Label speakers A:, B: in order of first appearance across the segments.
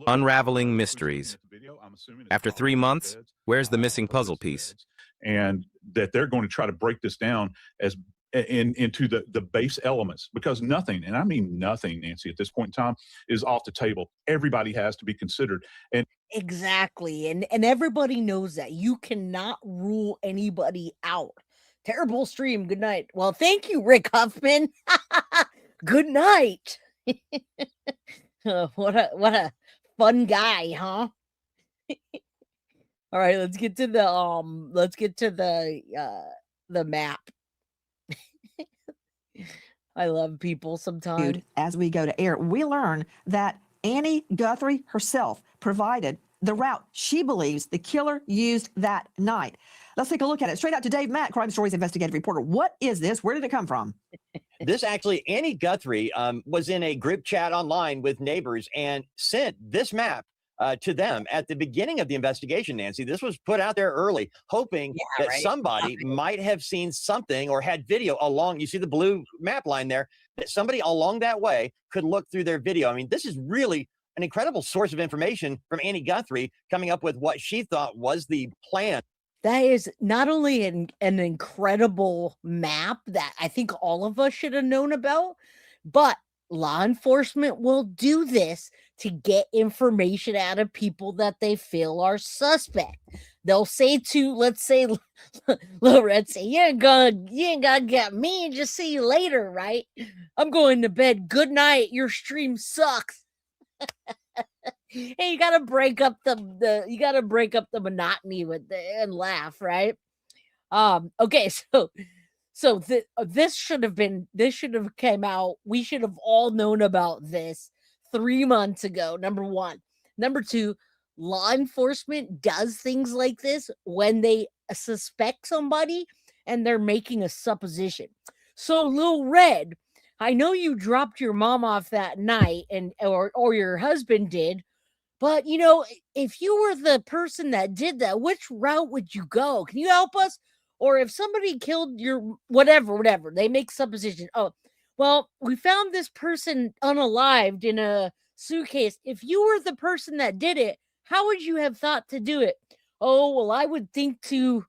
A: Unraveling Mysteries. After 3 months, where's the missing puzzle piece?
B: And that they're going to try to break this down as into the base elements, because nothing, and I mean nothing, Nancy, at this point in time is off the table. Everybody has to be considered. And
C: exactly. And everybody knows that you cannot rule anybody out. Terrible stream. Good night. Well, thank you, Rick Huffman. Good night. What a fun guy, huh? All right, let's get to the map. I love people sometimes.
D: As we go to air, we learn that Annie Guthrie herself provided the route she believes the killer used that night. Let's take a look at it. Straight out to Dave Matt, Crime Stories investigative reporter. What is this? Where did it come from?
E: This actually, Annie Guthrie was in a group chat online with neighbors and sent this map to them at the beginning of the investigation, Nancy. This was put out there early, hoping that somebody might have seen something or had video along. You see the blue map line there, that somebody along that way could look through their video. I mean, this is really an incredible source of information from Annie Guthrie coming up with what she thought was the plan.
C: That is not only an incredible map that I think all of us should have known about, but law enforcement will do this to get information out of people that they feel are suspect. They'll say to, let's say, Lil Red say, you ain't gonna get me, just see you later, right? I'm going to bed. Good night. Your stream sucks. Hey, you gotta break up the monotony with and laugh, right? Okay, so this should have came out. We should have all known about this 3 months ago. Number one. Number two, law enforcement does things like this when they suspect somebody and they're making a supposition. So Lil Red, I know you dropped your mom off that night or your husband did, but you know, if you were the person that did that, which route would you go? Can you help us? Or if somebody killed your whatever, they make supposition. Oh, well, we found this person unalived in a suitcase. If you were the person that did it, how would you have thought to do it? Oh, well, I would think to,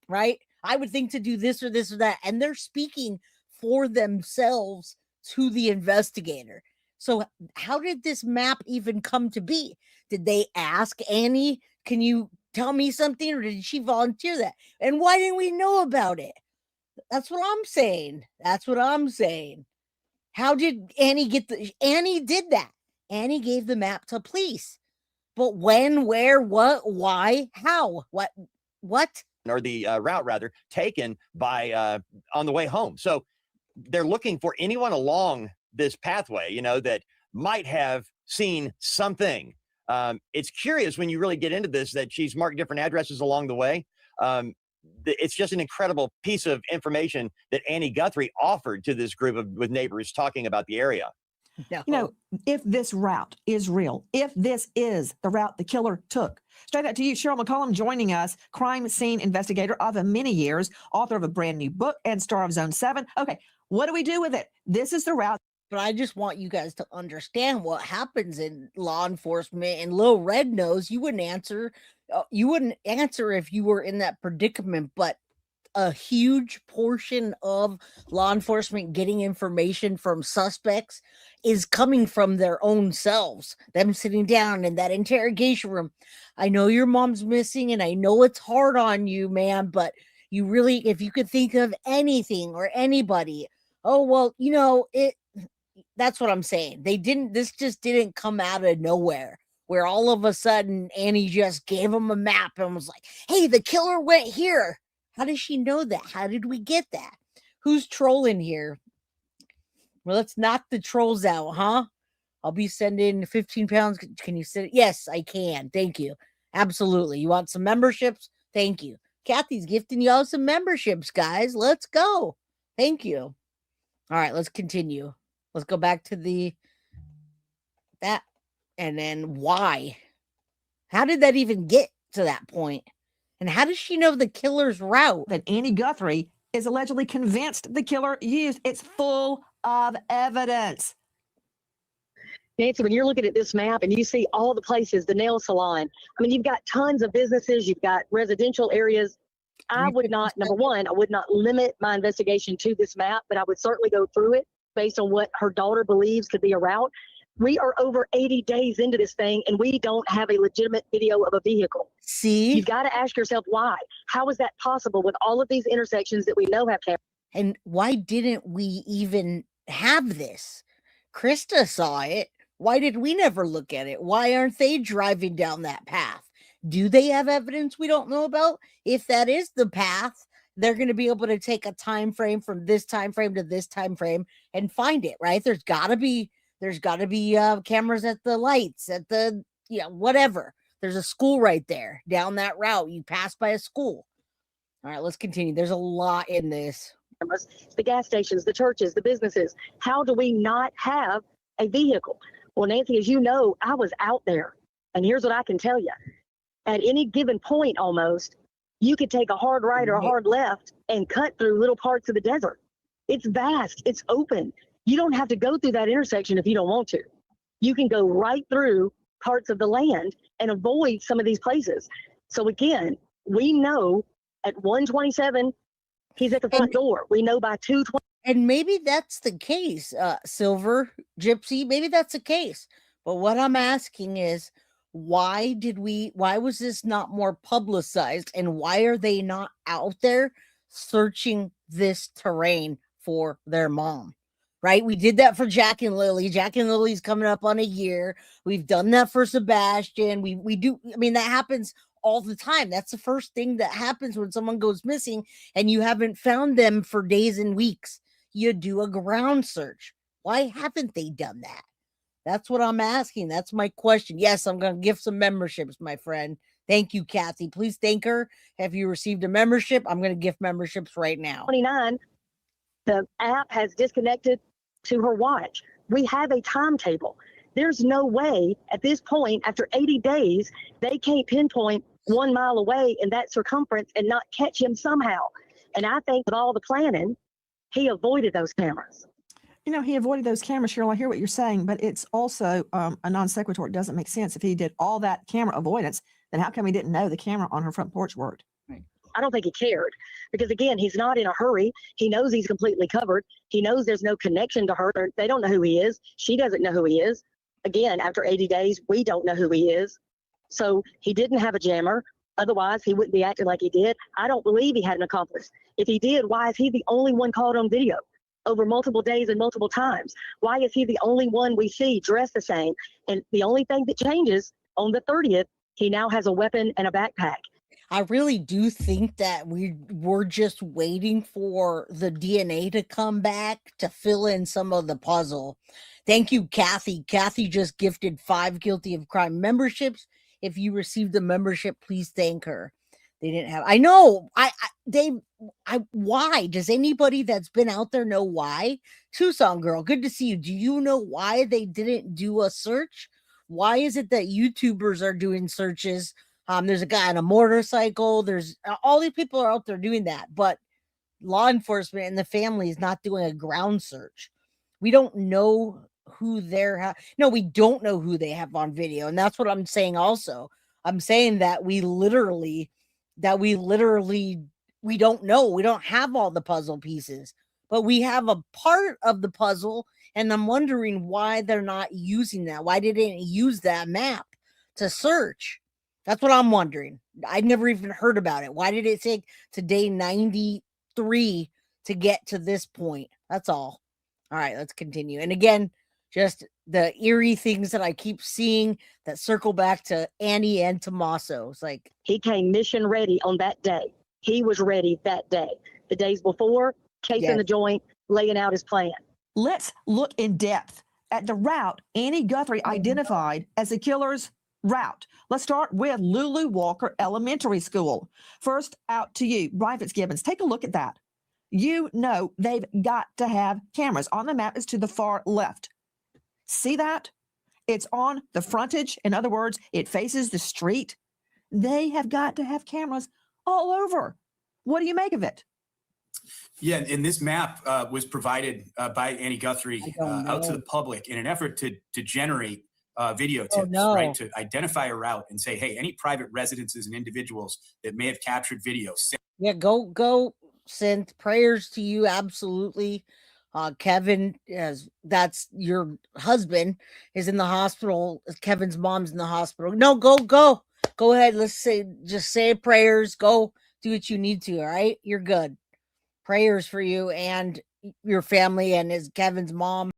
C: right? I would think to do this or this or that. And they're speaking for themselves to the investigator. So how did this map even come to be? Did they ask Annie, can you tell me something, or did she volunteer that? And why didn't we know about it? That's what I'm saying. How did Annie Annie did that. Annie gave the map to police. But when, where, what, why, how, what?
E: Or the route rather taken by on the way home. So they're looking for anyone along this pathway, you know, that might have seen something. It's curious when you really get into this that she's marked different addresses along the way. It's just an incredible piece of information that Annie Guthrie offered to this group with neighbors talking about the area.
D: No. You know, if this route is real, if this is the route the killer took. Straight out to you, Cheryl McCollum, joining us, crime scene investigator of many years, author of a brand new book and star of Zone 7. Okay, what do we do with it? This is the route.
C: But I just want you guys to understand what happens in law enforcement. And Lil Red knows you wouldn't answer if you were in that predicament. But a huge portion of law enforcement getting information from suspects is coming from their own selves. Them sitting down in that interrogation room. I know your mom's missing, and I know it's hard on you, man. But you really, if you could think of anything or anybody, oh well, you know it. That's what I'm saying. This just didn't come out of nowhere where all of a sudden Annie just gave him a map and was like, hey, the killer went here. How does she know that? How did we get that? Who's trolling here? Well, let's knock the trolls out, huh? I'll be sending 15 pounds. Can you send it? Yes, I can. Thank you. Absolutely. You want some memberships? Thank you. Kathy's gifting y'all some memberships, guys. Let's go. Thank you. All right, let's continue. Let's go back to that. And then why? How did that even get to that point? And how does she know the killer's route?
D: That Annie Guthrie is allegedly convinced the killer used. It's full of evidence.
F: Nancy, when you're looking at this map and you see all the places, the nail salon, I mean, you've got tons of businesses, you've got residential areas. I would not, number one, I would not limit my investigation to this map, but I would certainly go through it based on what her daughter believes could be a route. We are over 80 days into this thing and we don't have a legitimate video of a vehicle.
C: See?
F: You've got to ask yourself why. How is that possible with all of these intersections that we know have cameras?
C: And why didn't we even have this? Krista saw it. Why did we never look at it? Why aren't they driving down that path? Do they have evidence we don't know about? If that is the path, they're going to be able to take a time frame from this time frame to this time frame and find it, right? There's got to be cameras at the lights, at the, whatever. There's a school right there down that route. You pass by a school. All right, let's continue. There's a lot in this.
F: The gas stations, the churches, the businesses. How do we not have a vehicle? Well, Nancy, as you know, I was out there, and here's what I can tell you. At any given point, almost, you could take a hard right or a hard left and cut through little parts of the desert. It's vast. It's open. You don't have to go through that intersection if you don't want to. You can go right through parts of the land and avoid some of these places. So again, we know at 127, he's at the front door. We know by 220.
C: And maybe that's the case, Silver Gypsy. Maybe that's the case. But what I'm asking is, why was this not more publicized? And why are they not out there searching this terrain for their mom? Right? We did that for Jack and Lily. Jack and Lily's coming up on a year. We've done that for Sebastian. We do. I mean, that happens all the time. That's the first thing that happens when someone goes missing and you haven't found them for days and weeks. You do a ground search. Why haven't they done that? That's what I'm asking. That's my question. Yes, I'm going to give some memberships, my friend. Thank you, Kathy. Please thank her. Have you received a membership? I'm going to gift memberships right now.
F: 29, the app has disconnected to her watch. We have a timetable. There's no way at this point, after 80 days, they can't pinpoint 1 mile away in that circumference and not catch him somehow. And I think with all the planning, he avoided those cameras.
D: He avoided those cameras, Cheryl. I hear what you're saying, but it's also a non sequitur. It doesn't make sense. If he did all that camera avoidance, then how come he didn't know the camera on her front porch worked?
F: I don't think he cared because, again, he's not in a hurry. He knows he's completely covered. He knows there's no connection to her. They don't know who he is. She doesn't know who he is. Again, after 80 days, we don't know who he is. So he didn't have a jammer. Otherwise, he wouldn't be acting like he did. I don't believe he had an accomplice. If he did, why is he the only one caught on video over multiple days and multiple times? Why is he the only one we see dressed the same? And the only thing that changes on the 30th, he now has a weapon and a backpack.
C: I really do think that we're just waiting for the DNA to come back to fill in some of the puzzle. Thank you, Kathy. Kathy just gifted 5 Guilty of Crime memberships. If you received a membership, please thank her. They didn't have. I know. Why? Does anybody that's been out there know why? Tucson girl, good to see you. Do you know why they didn't do a search? Why is it that YouTubers are doing searches? There's a guy on a motorcycle. There's all these people are out there doing that, but law enforcement and the family is not doing a ground search. We don't know who we don't know who they have on video. And that's what I'm saying also. I'm saying that we literally, we don't know. We don't have all the puzzle pieces, but we have a part of the puzzle. And I'm wondering why they're not using that. Why didn't they use that map to search? That's what I'm wondering. I never even heard about it. Why did it take to day 93 to get to this point? That's all. All right, let's continue. And again, just the eerie things that I keep seeing that circle back to Annie and Tommaso. It's like
F: he came mission ready on that day. He was ready that day. The days before, casing the joint, laying out his plan.
D: Let's look in depth at the route Annie Guthrie identified as the killer's route. Let's start with Lulu Walker Elementary School. First, out to you, Brian Fitzgibbons. Take a look at that. You know they've got to have cameras. On the map is to the far left. See that? It's on the frontage. In other words, it faces the street. They have got to have cameras all over. What do you make of it?
G: Yeah, and this map was provided by Annie Guthrie out to the public in an effort to generate video tips, right? To identify a route and say, hey, any private residences and individuals that may have captured video.
C: Yeah, go, Synth. Prayers to you, absolutely. Kevin, that's your husband, is in the hospital. Kevin's mom's in the hospital. No, go ahead. Let's just say prayers. Go do what you need to. All right, you're good. Prayers for you and your family and Kevin's mom.